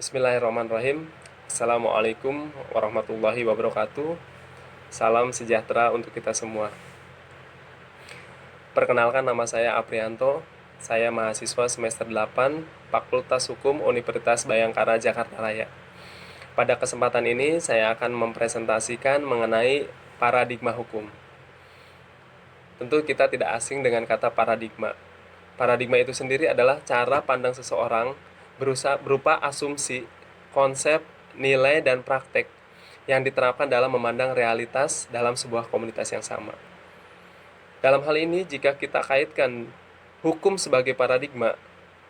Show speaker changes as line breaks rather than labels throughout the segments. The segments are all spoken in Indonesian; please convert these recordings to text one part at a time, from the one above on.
Bismillahirrahmanirrahim. Assalamualaikum warahmatullahi wabarakatuh. Salam sejahtera untuk kita semua. Perkenalkan, nama saya Aprianto. Saya mahasiswa semester 8 Fakultas Hukum Universitas Bhayangkara Jakarta Raya. Pada kesempatan ini saya akan mempresentasikan mengenai paradigma hukum. Tentu kita tidak asing dengan kata paradigma. Paradigma itu sendiri adalah cara pandang seseorang berupa asumsi, konsep, nilai, dan praktek yang diterapkan dalam memandang realitas dalam sebuah komunitas yang sama. Dalam hal ini, jika kita kaitkan hukum sebagai paradigma,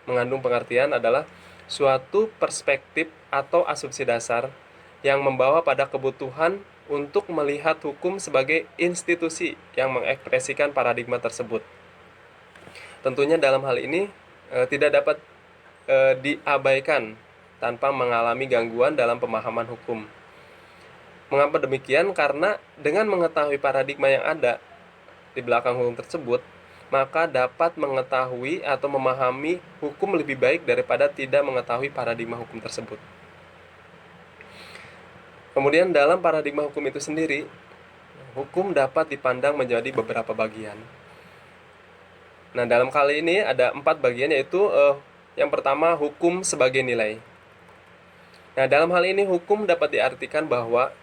mengandung pengertian adalah suatu perspektif atau asumsi dasar yang membawa pada kebutuhan untuk melihat hukum sebagai institusi yang mengekspresikan paradigma tersebut. Tentunya dalam hal ini tidak dapat diabaikan tanpa mengalami gangguan dalam pemahaman hukum. Mengapa demikian? Karena dengan mengetahui paradigma yang ada di belakang hukum tersebut, maka dapat mengetahui atau memahami hukum lebih baik daripada tidak mengetahui paradigma hukum tersebut. Kemudian dalam paradigma hukum itu sendiri, hukum dapat dipandang menjadi beberapa bagian. Nah, dalam kali ini ada 4 bagian, yaitu yang pertama, hukum sebagai nilai. Nah, dalam hal ini hukum dapat diartikan bahwa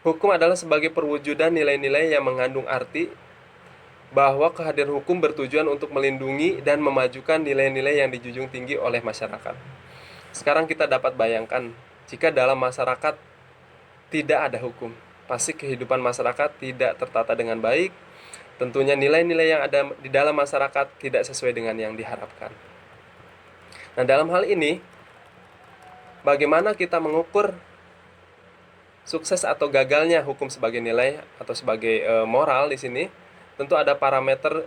hukum adalah sebagai perwujudan nilai-nilai yang mengandung arti bahwa kehadiran hukum bertujuan untuk melindungi dan memajukan nilai-nilai yang dijunjung tinggi oleh masyarakat. Sekarang kita dapat bayangkan, jika dalam masyarakat tidak ada hukum, pasti kehidupan masyarakat tidak tertata dengan baik. Tentunya nilai-nilai yang ada di dalam masyarakat tidak sesuai dengan yang diharapkan. Nah, dalam hal ini, bagaimana kita mengukur sukses atau gagalnya hukum sebagai nilai atau sebagai moral di sini? Tentu ada parameter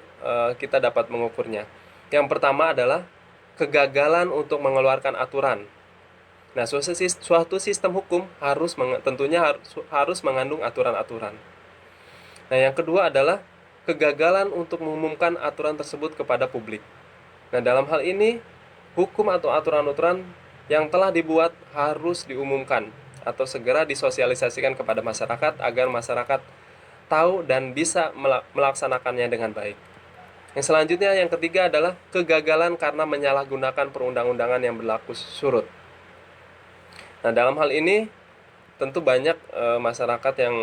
kita dapat mengukurnya. Yang pertama adalah kegagalan untuk mengeluarkan aturan. Nah, suatu sistem hukum tentunya harus mengandung aturan-aturan. Nah, yang kedua adalah kegagalan untuk mengumumkan aturan tersebut kepada publik. Nah, dalam hal ini, hukum atau aturan-aturan yang telah dibuat harus diumumkan atau segera disosialisasikan kepada masyarakat agar masyarakat tahu dan bisa melaksanakannya dengan baik. Yang selanjutnya, yang ketiga adalah kegagalan karena menyalahgunakan perundang-undangan yang berlaku surut. Nah, dalam hal ini tentu banyak masyarakat yang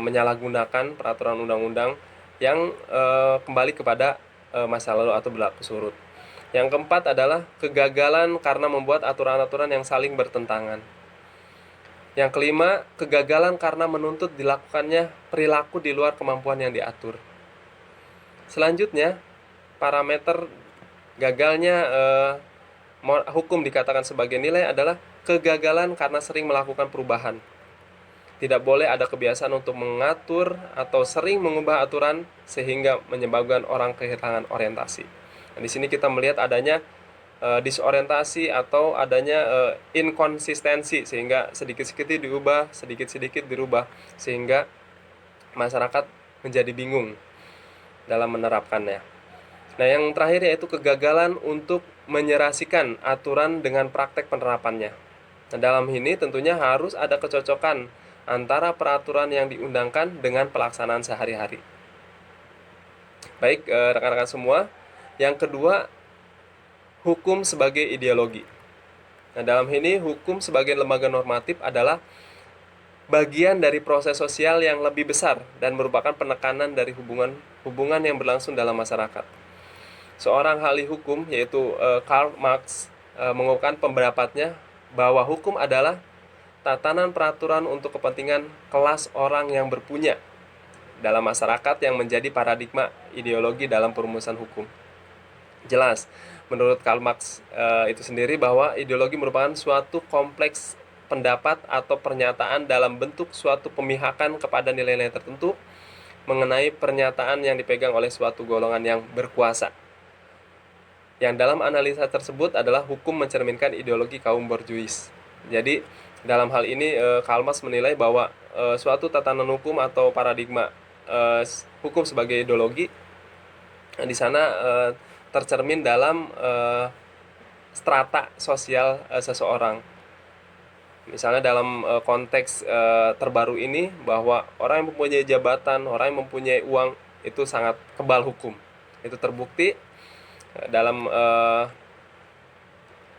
menyalahgunakan peraturan undang-undang yang kembali kepada masa lalu atau berlaku surut. Yang keempat adalah kegagalan karena membuat aturan-aturan yang saling bertentangan. Yang kelima, kegagalan karena menuntut dilakukannya perilaku di luar kemampuan yang diatur. Selanjutnya, parameter gagalnya hukum dikatakan sebagai nilai adalah kegagalan karena sering melakukan perubahan. Tidak boleh ada kebiasaan untuk mengatur atau sering mengubah aturan sehingga menyebabkan orang kehilangan orientasi. Nah, di sini kita melihat adanya disorientasi atau adanya inkonsistensi, sehingga sedikit-sedikit diubah, sedikit-sedikit dirubah, sehingga masyarakat menjadi bingung dalam menerapkannya. Nah, yang terakhir yaitu kegagalan untuk menyerasikan aturan dengan praktek penerapannya. Nah, dalam ini tentunya harus ada kecocokan antara peraturan yang diundangkan dengan pelaksanaan sehari-hari. Baik, rekan-rekan semua, yang kedua, hukum sebagai ideologi. Nah, dalam ini hukum sebagai lembaga normatif adalah bagian dari proses sosial yang lebih besar dan merupakan penekanan dari hubungan yang berlangsung dalam masyarakat. Seorang ahli hukum yaitu Karl Marx mengungkapkan pendapatnya bahwa hukum adalah tatanan peraturan untuk kepentingan kelas orang yang berpunya dalam masyarakat yang menjadi paradigma ideologi dalam perumusan hukum. Jelas, menurut Karl Marx itu sendiri bahwa ideologi merupakan suatu kompleks pendapat atau pernyataan dalam bentuk suatu pemihakan kepada nilai-nilai tertentu mengenai pernyataan yang dipegang oleh suatu golongan yang berkuasa. Yang dalam analisa tersebut adalah hukum mencerminkan ideologi kaum borjuis. Jadi, dalam hal ini Karl Marx menilai bahwa suatu tatanan hukum atau paradigma hukum sebagai ideologi di sana tercermin dalam strata sosial seseorang. Misalnya dalam konteks terbaru ini, bahwa orang yang mempunyai jabatan, orang yang mempunyai uang itu sangat kebal hukum. Itu terbukti dalam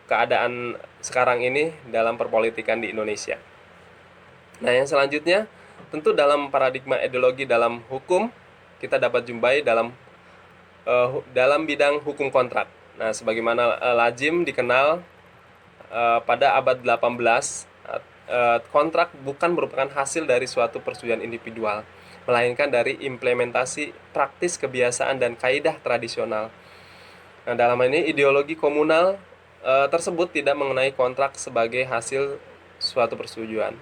keadaan sekarang ini dalam perpolitikan di Indonesia. Nah, yang selanjutnya tentu dalam paradigma ideologi dalam hukum kita dapat jumpai dalam bidang hukum kontrak. Nah, sebagaimana lazim dikenal pada abad 18, kontrak bukan merupakan hasil dari suatu persetujuan individual, melainkan dari implementasi praktis kebiasaan dan kaidah tradisional. Nah, dalam ini ideologi komunal tersebut tidak mengenai kontrak sebagai hasil suatu persetujuan.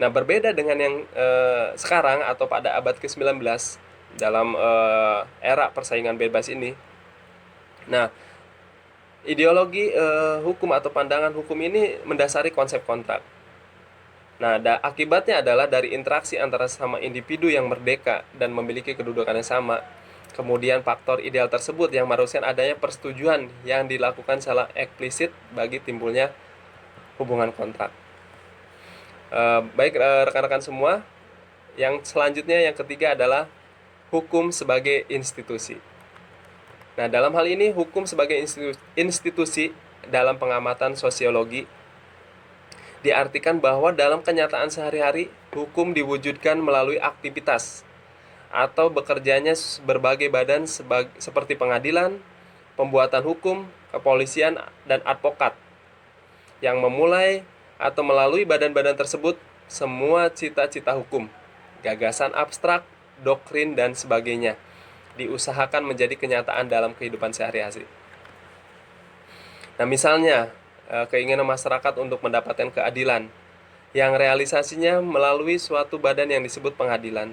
Nah, berbeda dengan yang sekarang atau pada abad ke-19 dalam era persaingan bebas ini. Nah, ideologi hukum atau pandangan hukum ini mendasari konsep kontrak. Nah, akibatnya adalah dari interaksi antara sama individu yang merdeka dan memiliki kedudukan yang sama. Kemudian faktor ideal tersebut yang mengharuskan adanya persetujuan yang dilakukan secara eksplisit bagi timbulnya hubungan kontrak. Baik rekan-rekan semua, yang selanjutnya yang ketiga adalah hukum sebagai institusi. Nah, dalam hal ini hukum sebagai institusi dalam pengamatan sosiologi diartikan bahwa dalam kenyataan sehari-hari hukum diwujudkan melalui aktivitas atau bekerjanya berbagai badan seperti pengadilan, pembuatan hukum, kepolisian, dan advokat yang memulai atau melalui badan-badan tersebut semua cita-cita hukum, gagasan abstrak, doktrin, dan sebagainya diusahakan menjadi kenyataan dalam kehidupan sehari-hari. Nah, misalnya keinginan masyarakat untuk mendapatkan keadilan yang realisasinya melalui suatu badan yang disebut pengadilan.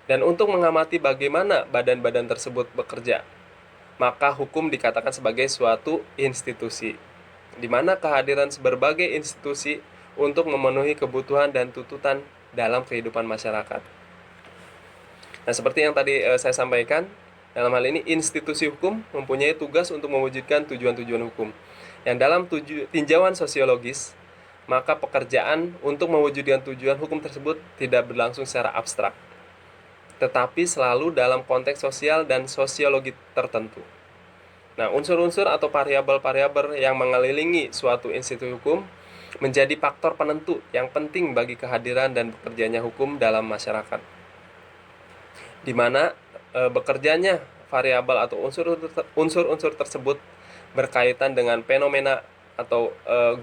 Dan untuk mengamati bagaimana badan-badan tersebut bekerja, maka hukum dikatakan sebagai suatu institusi, di mana kehadiran berbagai institusi untuk memenuhi kebutuhan dan tuntutan dalam kehidupan masyarakat. Nah, seperti yang tadi saya sampaikan, dalam hal ini institusi hukum mempunyai tugas untuk mewujudkan tujuan-tujuan hukum. Yang dalam tinjauan sosiologis, maka pekerjaan untuk mewujudkan tujuan hukum tersebut tidak berlangsung secara abstrak, tetapi selalu dalam konteks sosial dan sosiologi tertentu. Nah, unsur-unsur atau variabel-variabel yang mengelilingi suatu institusi hukum menjadi faktor penentu yang penting bagi kehadiran dan bekerjanya hukum dalam masyarakat, di mana bekerjanya variabel atau unsur-unsur tersebut berkaitan dengan fenomena atau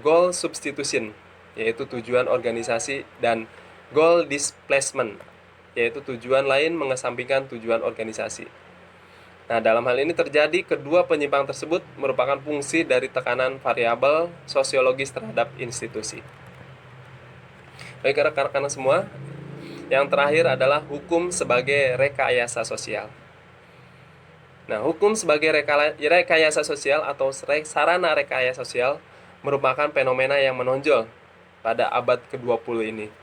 goal substitution, yaitu tujuan organisasi, dan goal displacement, yaitu tujuan lain mengesampingkan tujuan organisasi. Nah, dalam hal ini terjadi kedua penyimpang tersebut merupakan fungsi dari tekanan variabel sosiologis terhadap institusi. Baik rekan-rekan semua, yang terakhir adalah hukum sebagai rekayasa sosial. Nah, hukum sebagai rekayasa sosial atau sarana rekayasa sosial merupakan fenomena yang menonjol pada abad ke-20 ini.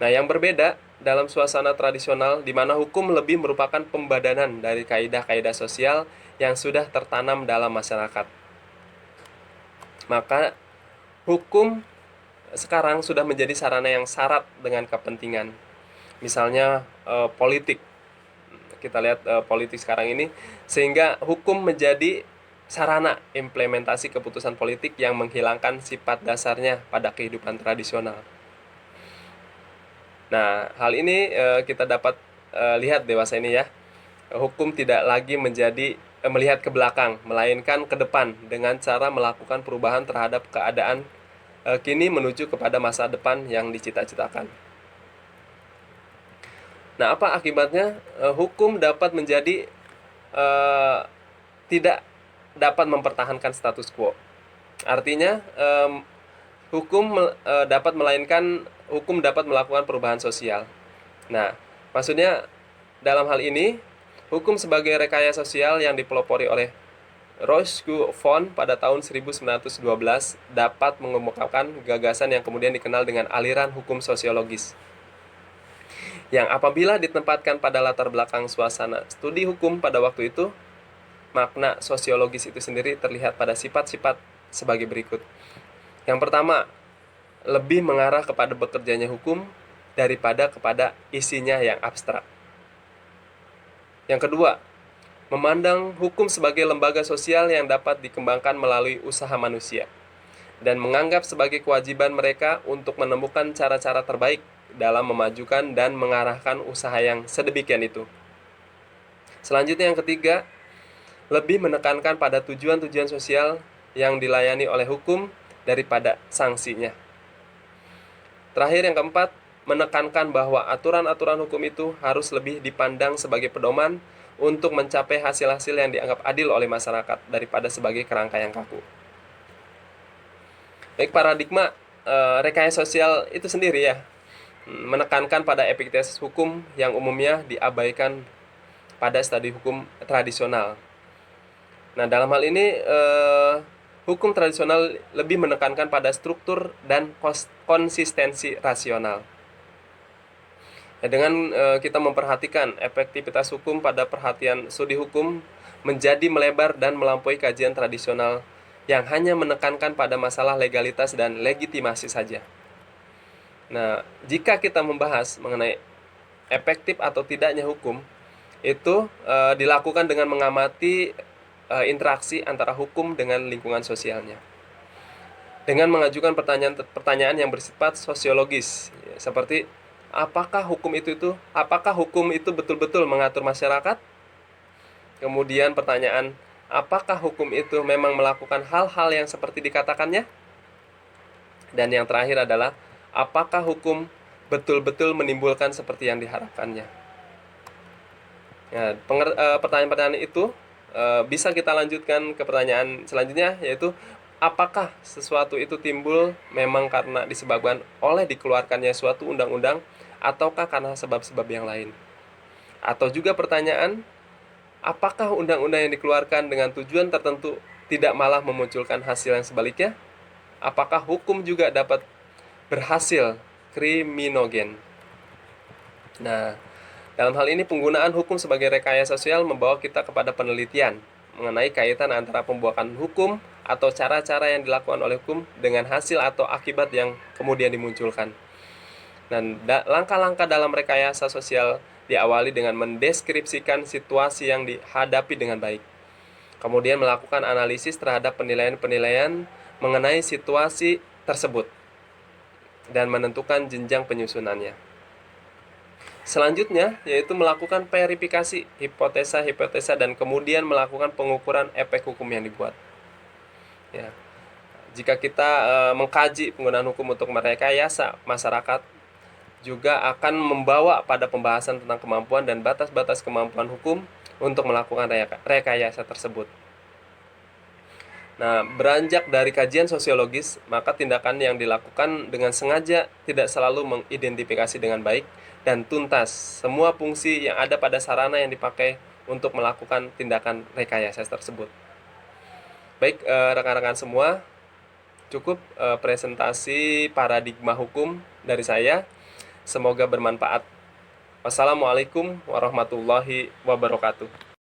Nah, yang berbeda dalam suasana tradisional di mana hukum lebih merupakan pembadanan dari kaidah-kaidah sosial yang sudah tertanam dalam masyarakat. Maka hukum sekarang sudah menjadi sarana yang syarat dengan kepentingan. Misalnya politik. Kita lihat politik sekarang ini, sehingga hukum menjadi sarana implementasi keputusan politik yang menghilangkan sifat dasarnya pada kehidupan tradisional. Nah, hal ini kita dapat lihat dewasa ini ya. Hukum tidak lagi melihat ke belakang, melainkan ke depan dengan cara melakukan perubahan terhadap keadaan kini menuju kepada masa depan yang dicita-citakan. Nah, apa akibatnya? Hukum dapat menjadi tidak dapat mempertahankan status quo. Artinya hukum dapat melakukan perubahan sosial. Nah, maksudnya dalam hal ini hukum sebagai rekayasa sosial yang dipelopori oleh Rochus von pada tahun 1912 dapat mengemukakan gagasan yang kemudian dikenal dengan aliran hukum sosiologis, yang apabila ditempatkan pada latar belakang suasana studi hukum pada waktu itu, makna sosiologis itu sendiri terlihat pada sifat-sifat sebagai berikut. Yang pertama, lebih mengarah kepada bekerjanya hukum daripada kepada isinya yang abstrak. Yang kedua, memandang hukum sebagai lembaga sosial yang dapat dikembangkan melalui usaha manusia dan menganggap sebagai kewajiban mereka untuk menemukan cara-cara terbaik dalam memajukan dan mengarahkan usaha yang sedemikian itu. Selanjutnya yang ketiga, lebih menekankan pada tujuan-tujuan sosial yang dilayani oleh hukum daripada sanksinya. Terakhir yang keempat, menekankan bahwa aturan-aturan hukum itu harus lebih dipandang sebagai pedoman untuk mencapai hasil-hasil yang dianggap adil oleh masyarakat daripada sebagai kerangka yang kaku. Baik, paradigma rekayasa sosial itu sendiri ya, menekankan pada efektivitas hukum yang umumnya diabaikan pada studi hukum tradisional. Nah, dalam hal ini hukum tradisional lebih menekankan pada struktur dan konsistensi rasional. Ya, dengan kita memperhatikan efektivitas hukum pada perhatian studi hukum menjadi melebar dan melampaui kajian tradisional yang hanya menekankan pada masalah legalitas dan legitimasi saja. Nah, jika kita membahas mengenai efektif atau tidaknya hukum, itu dilakukan dengan mengamati interaksi antara hukum dengan lingkungan sosialnya. Dengan mengajukan pertanyaan yang bersifat sosiologis, ya, seperti apakah hukum itu betul-betul mengatur masyarakat? Kemudian pertanyaan, apakah hukum itu memang melakukan hal-hal yang seperti dikatakannya? Dan yang terakhir adalah, apakah hukum betul-betul menimbulkan seperti yang diharapkannya? Ya, pertanyaan-pertanyaan itu bisa kita lanjutkan ke pertanyaan selanjutnya, yaitu apakah sesuatu itu timbul memang karena disebabkan oleh dikeluarkannya suatu undang-undang ataukah karena sebab-sebab yang lain? Atau juga pertanyaan, apakah undang-undang yang dikeluarkan dengan tujuan tertentu tidak malah memunculkan hasil yang sebaliknya? Apakah hukum juga dapat berhasil kriminogen? Nah, dalam hal ini penggunaan hukum sebagai rekayasa sosial membawa kita kepada penelitian mengenai kaitan antara pembuatan hukum atau cara-cara yang dilakukan oleh hukum dengan hasil atau akibat yang kemudian dimunculkan. Dan langkah-langkah dalam rekayasa sosial diawali dengan mendeskripsikan situasi yang dihadapi dengan baik. Kemudian melakukan analisis terhadap penilaian-penilaian mengenai situasi tersebut dan menentukan jenjang penyusunannya. Selanjutnya yaitu melakukan verifikasi hipotesa-hipotesa dan kemudian melakukan pengukuran efek hukum yang dibuat. Ya. Jika kita mengkaji penggunaan hukum untuk merekayasa masyarakat, juga akan membawa pada pembahasan tentang kemampuan dan batas-batas kemampuan hukum untuk melakukan rekayasa tersebut. Nah, beranjak dari kajian sosiologis, maka tindakan yang dilakukan dengan sengaja tidak selalu mengidentifikasi dengan baik dan tuntas semua fungsi yang ada pada sarana yang dipakai untuk melakukan tindakan rekayasa tersebut. Baik, rekan-rekan semua, cukup presentasi paradigma hukum dari saya. Semoga bermanfaat. Wassalamualaikum warahmatullahi wabarakatuh.